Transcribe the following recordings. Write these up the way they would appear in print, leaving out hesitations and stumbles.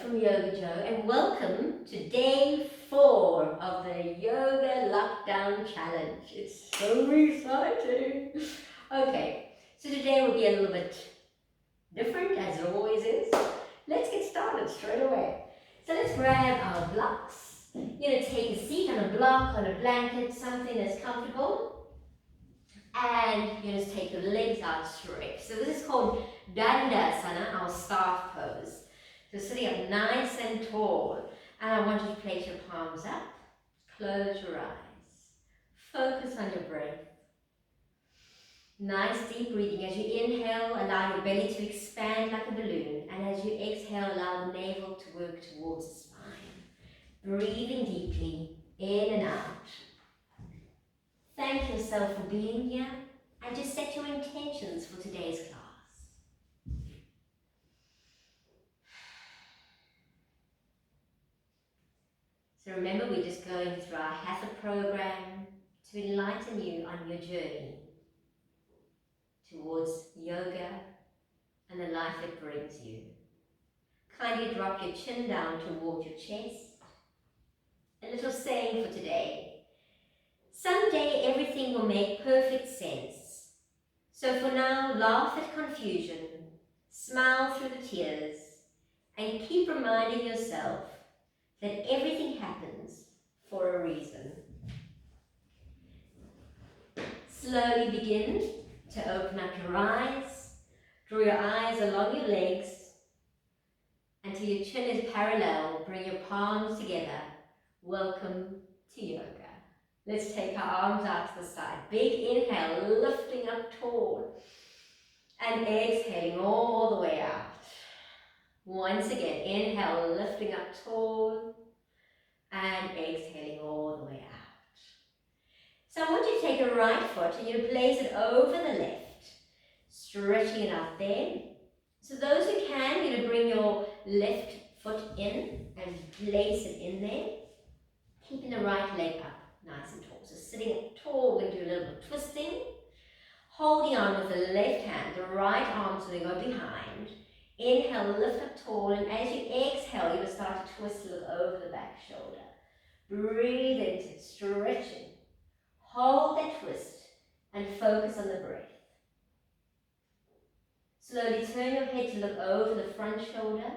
from YogaJo and welcome to day 4 of the Yoga Lockdown Challenge. It's so exciting. Okay, so today will be a little bit different as it always is. Let's get started straight away. So let's grab our blocks. You're going to take a seat on a block, on a blanket, something that's comfortable. And you're going to take your legs out straight. So this is called Dandasana, our staff pose. So sitting up nice and tall, and I want you to place your palms up, close your eyes, focus on your breath. Nice deep breathing. As you inhale, allow your belly to expand like a balloon, and as you exhale, allow the navel to work towards the spine. Breathing deeply, in and out. Thank yourself for being here, and just set your intentions for today's class. So remember, we're just going through our Hatha program to enlighten you on your journey towards yoga and the life it brings you. Kindly drop your chin down towards your chest. A little saying for today. Someday everything will make perfect sense. So for now, laugh at confusion, smile through the tears, and keep reminding yourself that everything happens for a reason. Slowly begin to open up your eyes. Draw your eyes along your legs until your chin is parallel. Bring your palms together. Welcome to yoga. Let's take our arms out to the side. Big inhale, lifting up tall. And exhaling all the way out. Once again, inhale, lifting up tall. And exhaling all the way out. So I want you to take your right foot and you place it over the left, stretching it out there. So those who can, you're going to bring your left foot in and place it in there, keeping the right leg up nice and tall. So sitting up tall, we're going to do a little bit of twisting, holding on with the left hand, the right arm's going to go behind. Inhale, lift up tall, and as you exhale, you're going to start to twist a little over the back shoulder. Breathe into it, stretching. Hold that twist and focus on the breath. Slowly turn your head to look over the front shoulder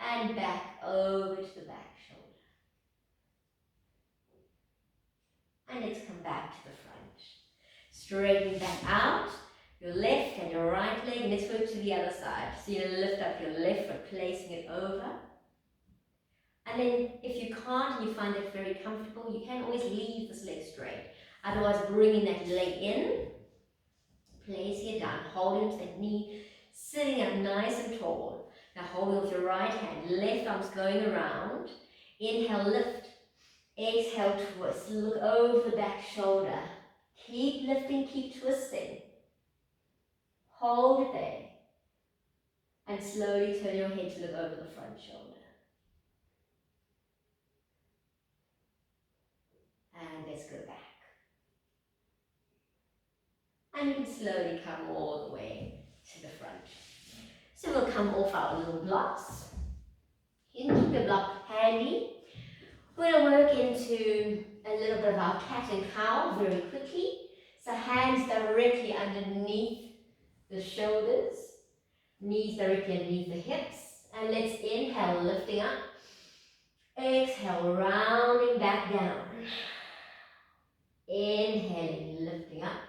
and back over to the back shoulder. And let's come back to the front. Straighten back out your left and your right leg. Let's go to the other side. So you lift up your left foot, placing it over. And then if you can't and you find it very comfortable, you can always leave this leg straight. Otherwise, bringing that leg in, placing it down, holding to that knee, sitting up nice and tall. Now holding with your right hand, left arm's going around. Inhale, lift. Exhale, twist. Look over the back shoulder. Keep lifting, keep twisting. Hold it there. And slowly turn your head to look over the front shoulder. And let's go back. And you can slowly come all the way to the front. So we'll come off our little blocks. You can keep your block handy. We're going to work into a little bit of our cat and cow very quickly. So hands directly underneath the shoulders. Knees directly underneath the hips. And let's inhale, lifting up. Exhale, rounding back down. Inhaling, lifting up.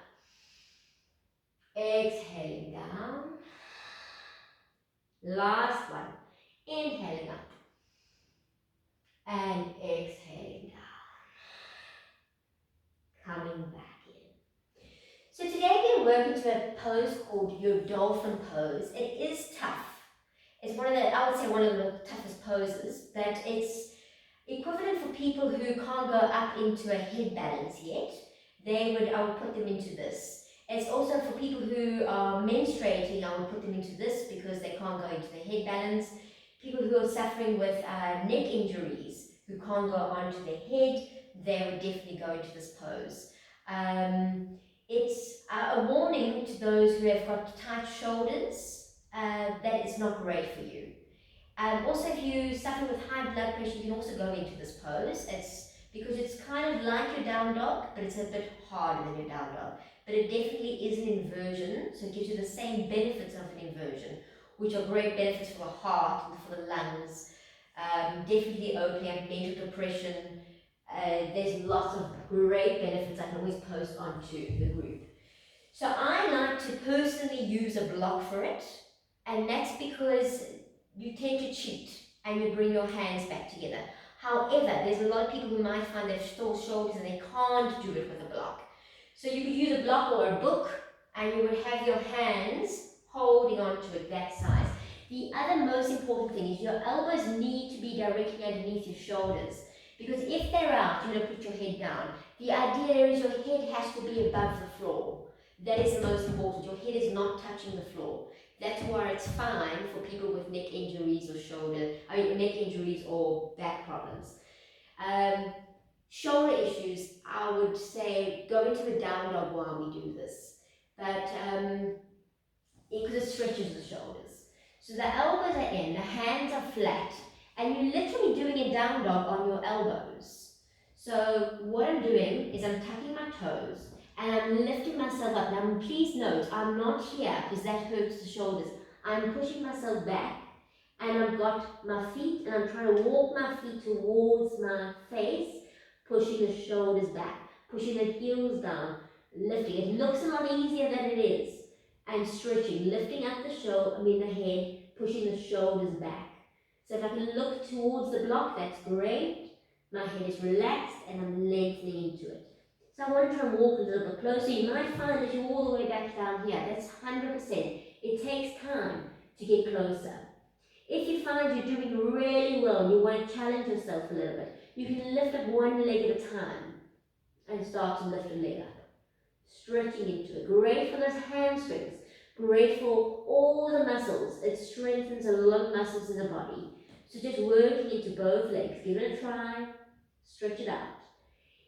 Exhaling down. Last one. Inhaling up. And exhaling down. Coming back in. So today we're working to a pose called your dolphin pose. It is tough. It's I would say one of the toughest poses, but it's equivalent for people who can't go up into a head balance yet. I would put them into this. It's also for people who are menstruating, I would put them into this because they can't go into the head balance. People who are suffering with neck injuries, who can't go onto their head, they would definitely go into this pose. It's a warning to those who have got tight shoulders. that is not great for you. Also, if you suffer with high blood pressure, you can also go into this pose. It's because it's kind of like your down dog, but it's a bit harder than your down dog. But it definitely is an inversion, so it gives you the same benefits of an inversion, which are great benefits for the heart and for the lungs. Definitely opening up mental depression. There's lots of great benefits I can always post onto the group. So I like to personally use a block for it, and that's because you tend to cheat and you bring your hands back together. However, there's a lot of people who might find they've sore shoulders and they can't do it with a block. So you could use a block or a book, and you would have your hands holding onto it that size. The other most important thing is your elbows need to be directly underneath your shoulders, because if they're out, you're going to put your head down. The idea is your head has to be above the floor. That is the most important. Your head is not touching the floor. That's why it's fine for people with neck injuries or neck injuries or back problems. Shoulder issues, I would say go into the down dog while we do this, but because it stretches the shoulders. So the elbows are in, the hands are flat, and you're literally doing a down dog on your elbows. So what I'm doing is I'm tucking my toes, and I'm lifting myself up. Now please note, I'm not here because that hurts the shoulders. I'm pushing myself back, and I've got my feet, and I'm trying to walk my feet towards my face, pushing the shoulders back, pushing the heels down, lifting. It looks a lot easier than it is. And stretching, lifting up the head, pushing the shoulders back. So if I can look towards the block, that's great. My head is relaxed and I'm lengthening into it. So I want to try and walk a little bit closer. You might find that you're all the way back down here. That's 100%. It takes time to get closer. If you find you're doing really well and you want to challenge yourself a little bit, you can lift up one leg at a time and start to lift a leg up. Stretching into it. Great for those hamstrings. Great for all the muscles. It strengthens a lot of muscles in the body. So just working into both legs. Give it a try. Stretch it out.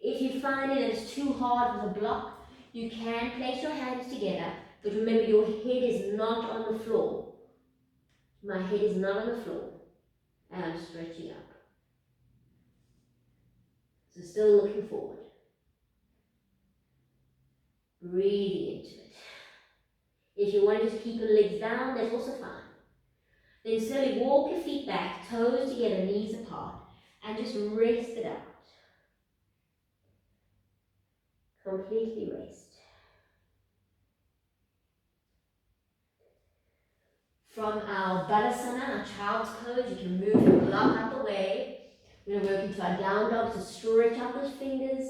If you find that it's too hard with a block, you can place your hands together, but remember your head is not on the floor. My head is not on the floor, and I'm stretching up. So still looking forward. Breathing into it. If you want to just keep your legs down, that's also fine. Then slowly walk your feet back, toes together, knees apart, and just rest it out. Completely rest. From our vrksana, our child's pose, you can move your block out the way. We're going to work into our down dog, so stretch out those fingers,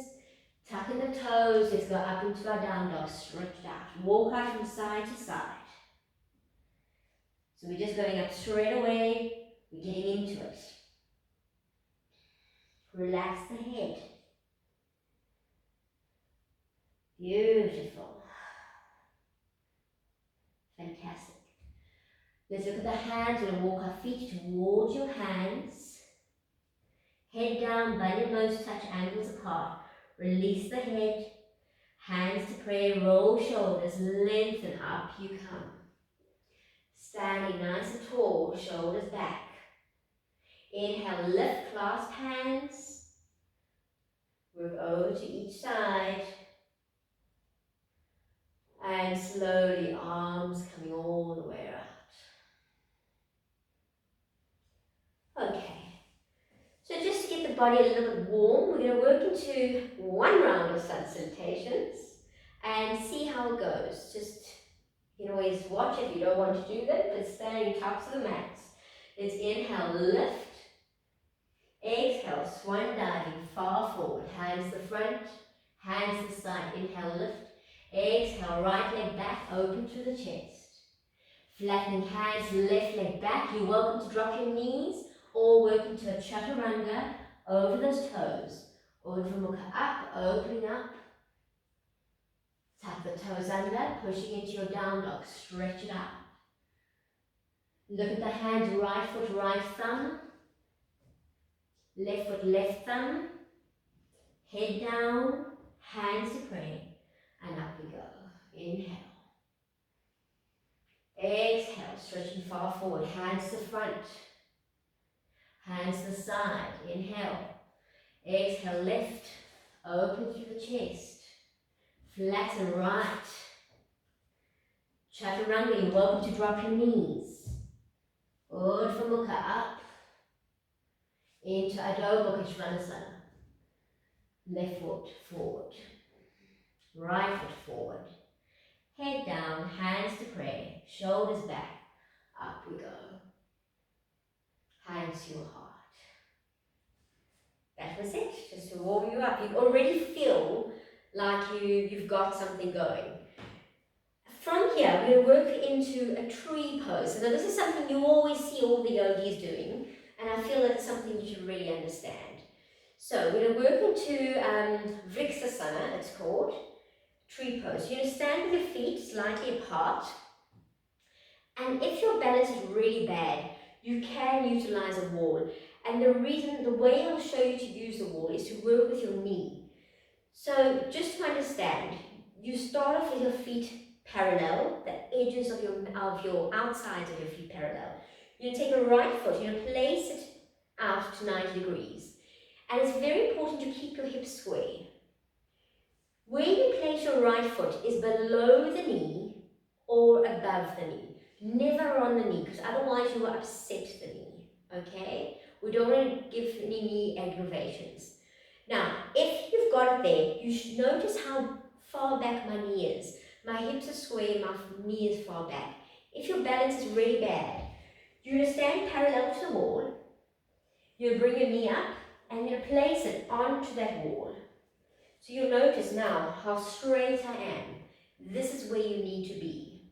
tuck in the toes, let's go up into our down dog, stretch out. Walk out from side to side. So we're just going up straight away, we're getting into it. Relax the head. Beautiful. Fantastic. Let's look at the hands. We're going to walk our feet towards your hands. Head down, bend your bones, touch ankles apart. Release the head. Hands to prayer, roll shoulders, lengthen, up you come. Standing nice and tall, shoulders back. Inhale, lift, clasp hands. Work over to each side. And slowly, arms coming all the way out. Okay. So just to get the body a little bit warm, we're going to work into one round of sun salutations and see how it goes. Just, you can always watch if you don't want to do that, but standing tops of the mats. Let's inhale, lift. Exhale, swan diving, far forward. Hands to the front, hands to the side. Inhale, lift. Exhale, right leg back, open to the chest. Flattening hands, left leg back. You're welcome to drop your knees or work into a chaturanga over those toes. Urdhva Mukha up, opening up. Tuck the toes under, pushing into your down dog. Stretch it out. Look at the hands, right foot, right thumb. Left foot, left thumb. Head down, hands to pray. And up we go. Inhale. Exhale, stretching far forward, hands to the front, hands to the side. Inhale, exhale, lift, open through the chest, flatten right. Chaturanga, you're welcome to drop your knees. Urdhva Mukha up into Adho Mukha Svanasana. Left foot forward, right foot forward. Head down, hands to prayer, shoulders back. Up we go. Hands to your heart. That was it, just to warm you up. You already feel like you've got something going. From here, we'll work into a tree pose. So now this is something you always see all the yogis doing, and I feel that it's something you should really understand. So we're going to work into vrksana, it's called, tree pose. You're going to stand with your feet slightly apart, and if your balance is really bad, you can utilize a wall. And the way I'll show you to use the wall is to work with your knee. So just to understand, you start off with your feet parallel, the edges of your outsides of your feet parallel. You're going to take a right foot, you're going to place it out to 90 degrees. And it's very important to keep your hips square. Where you place your right foot is below the knee or above the knee. Never on the knee, because otherwise you will upset the knee, okay? We don't want to give any knee aggravations. Now, if you've got it there, you should notice how far back my knee is. My hips are square, my knee is far back. If your balance is really bad, you're going to stand parallel to the wall. You'll bring your knee up and you'll place it onto that wall. So you'll notice now how straight I am. This is where you need to be.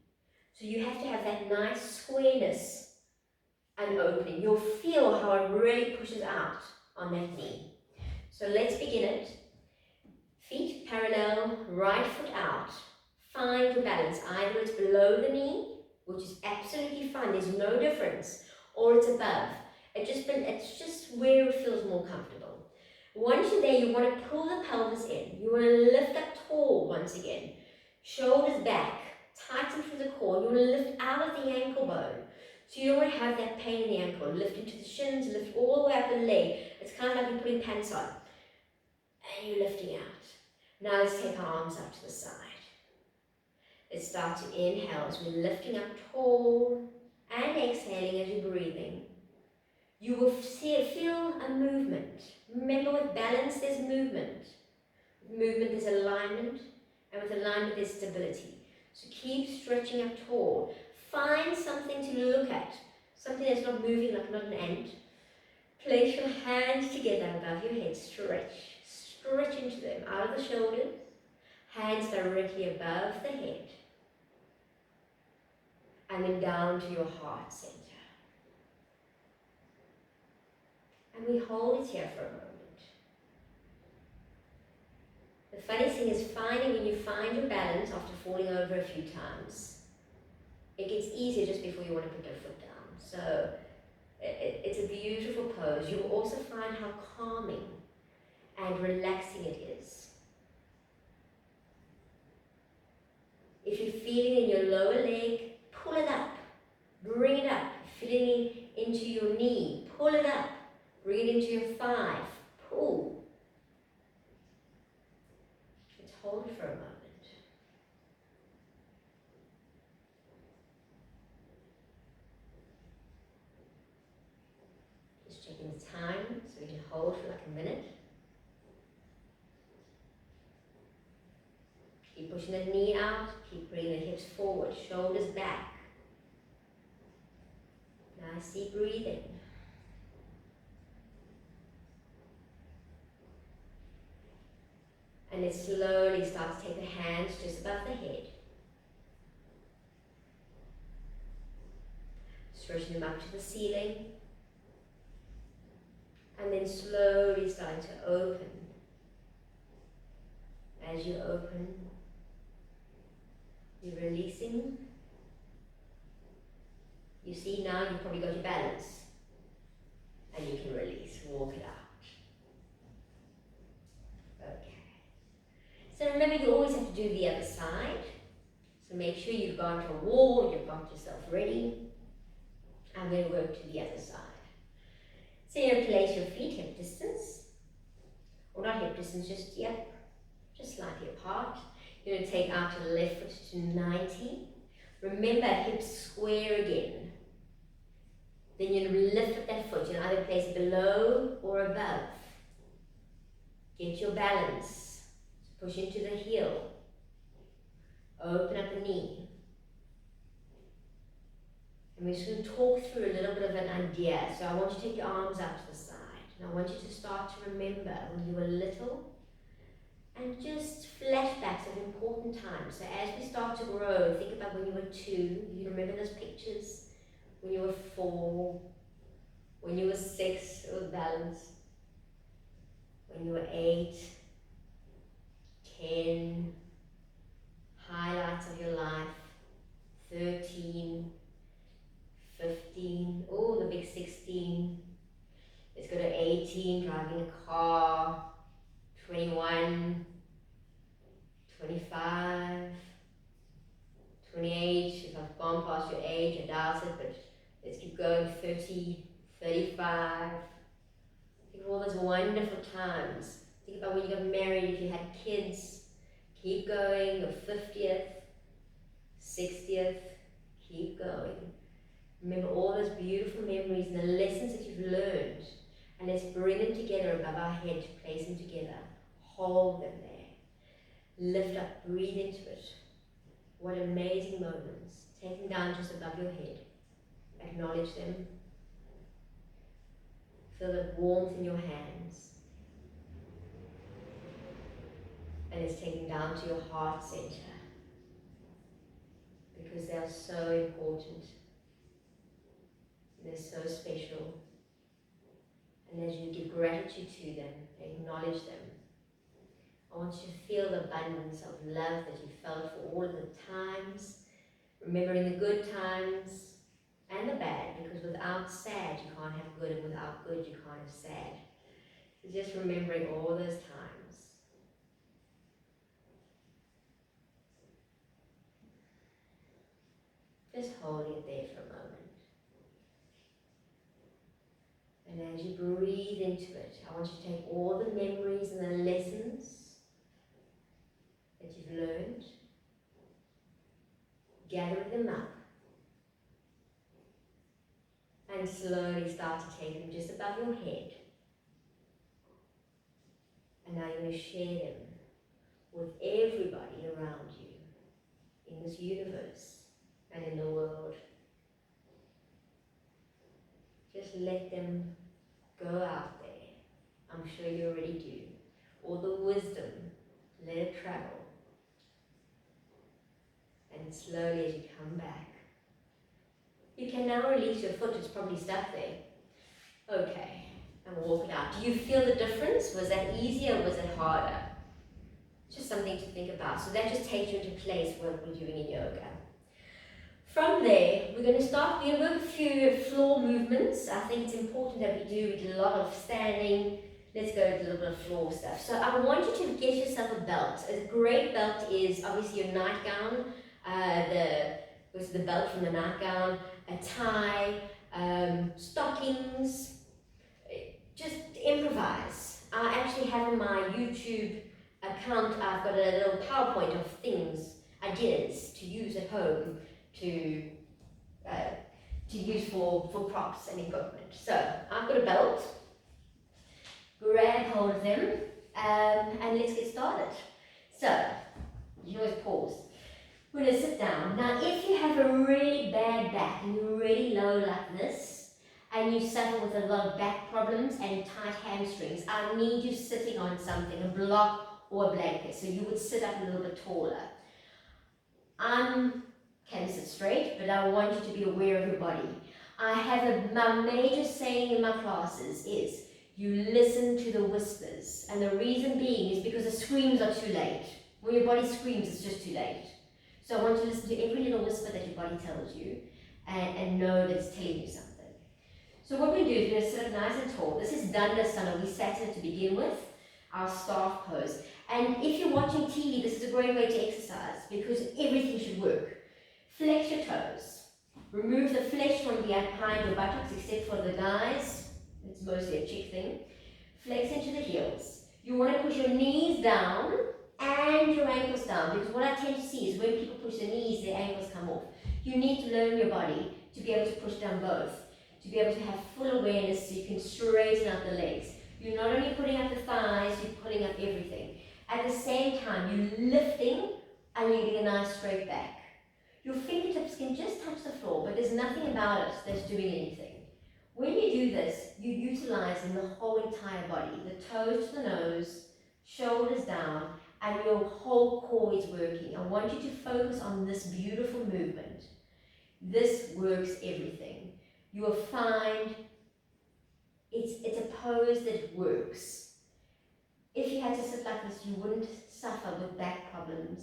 So you have to have that nice squareness and opening. You'll feel how it really pushes out on that knee. So let's begin it. Feet parallel, right foot out. Find your balance. Either it's below the knee, which is absolutely fine. There's no difference. Or it's above. It's just where it feels more comfortable. Once you're there, you want to pull the pelvis in. You want to lift up tall once again. Shoulders back. Tighten through the core. You want to lift out of the ankle bone. So you don't want to have that pain in the ankle. Lift into the shins, lift all the way up the leg. It's kind of like you're putting pants on. And you're lifting out. Now let's take our arms up to the side. Let's start to inhale as we're lifting up tall and exhaling as you're breathing. You will feel a movement. Remember, with balance there's movement. With movement there's alignment, and with alignment there's stability. So keep stretching up tall. Find something to look at, something that's not moving like not an ant. Place your hands together above your head. Stretch into them, out of the shoulders, hands directly above the head, and then down to your heart center. And we hold it here for a moment. The funny thing is finding when you find your balance after falling over a few times, it gets easier just before you want to put your foot down. So it's a beautiful pose. You will also find how calming and relaxing it is. If you're feeling in your lower leg, pull it up, bring it up. Feeling into your knee, pull it up, bring it into your thigh, pull. Let's hold it for a moment. Just checking the time so we can hold for like a minute. Keep pushing the knee out, keep bringing the hips forward, shoulders back. Nice deep breathing. And then slowly start to take the hands just above the head. Stretching them up to the ceiling. And then slowly starting to open. As you open, you're releasing. You see now you've probably got your balance. And you can release, walk it out. Okay. So remember, you always have to do the other side. So make sure you've gone to a wall, you've got yourself ready, and then work to the other side. So you're going to place your feet hip distance, or not hip distance, just slightly apart. You're going to take out your left foot to 90. Remember, hips square again. Then you're going to lift up that foot. You're either place it below or above. Get your balance. Push into the heel. Open up the knee. And we're just going to talk through a little bit of an idea. So I want you to take your arms out to the side. And I want you to start to remember when you were little. And just flashbacks of important times. So as we start to grow, think about when you were 2. You remember those pictures? When you were 4. When you were 6, it was balance. When you were 8, 10, highlights of your life, 13, 15, oh, the big 16. Let's go to 18, driving a car, 21, 25, 28, if I've gone past your age, I doubt it, but let's keep going, 30, 35. Think of all those wonderful times. Think about when you got married, if you had kids. Keep going, your 50th, 60th, keep going. Remember all those beautiful memories and the lessons that you've learned. And let's bring them together above our head to place them together. Hold them there. Lift up, breathe into it. What amazing moments. Take them down just above your head. Acknowledge them. Feel the warmth in your hands. And it's taken down to your heart center. Because they are so important. They're so special. And as you give gratitude to them, acknowledge them, I want you to feel the abundance of love that you felt for all of the times, remembering the good times and the bad, because without sad you can't have good, and without good you can't have sad. So just remembering all those times. Just holding it there for a moment. And as you breathe into it, I want you to take all the memories and the lessons that you've learned, gather them up, and slowly start to take them just above your head. And now you're going to share them with everybody around you in this universe and in the world. Just let them go out there. I'm sure you already do. All the wisdom, let it travel. And slowly as you come back, you can now release your foot. It's probably stuck there. Okay, and walk it out. Do you feel the difference? Was that easier or was it harder? Just something to think about. So that just takes you into place what we're doing in yoga. From there, we're going to start, we're going to work a few floor movements. I think it's important that we do a lot of standing. Let's go to a little bit of floor stuff. So I want you to get yourself a belt. A great belt is obviously your nightgown, the belt from the nightgown, a tie, stockings. Just improvise. I actually have on my YouTube account, I've got a little PowerPoint of things, ideas to use at home to use for props and equipment. So I've got a belt. Grab hold of them and let's get started. So you always pause. We're going to sit down. Now if you have a really bad back and you're really low like this and you suffer with a lot of back problems and tight hamstrings, I need you sitting on something, a block or a blanket. So you would sit up a little bit taller. Can sit straight, but I want you to be aware of your body. I have my major saying in my classes is, you listen to the whispers. And the reason being is because the screams are too late. When your body screams, it's just too late. So I want you to listen to every little whisper that your body tells you and know that it's telling you something. So what we do is we're going to sit up nice and tall. This is Dandasana. We sat in to begin with. our staff pose. And if you're watching TV, this is a great way to exercise because everything should work. Flex your toes. Remove the flesh from behind your buttocks, except for the guys. It's mostly a chick thing. Flex into the heels. You want to push your knees down and your ankles down, because what I tend to see is when people push their knees, their ankles come off. You need to learn your body to be able to push down both, to be able to have full awareness so you can straighten out the legs. You're not only putting up the thighs, you're pulling up everything. At the same time, you're lifting and you're getting a nice straight back. Your fingertips can just touch the floor, but there's nothing about it that's doing anything. When you do this, you're utilizing the whole entire body, the toes to the nose, shoulders down, and your whole core is working. I want you to focus on this beautiful movement. This works everything. You will find it's a pose that works. If you had to sit like this, you wouldn't suffer with back problems.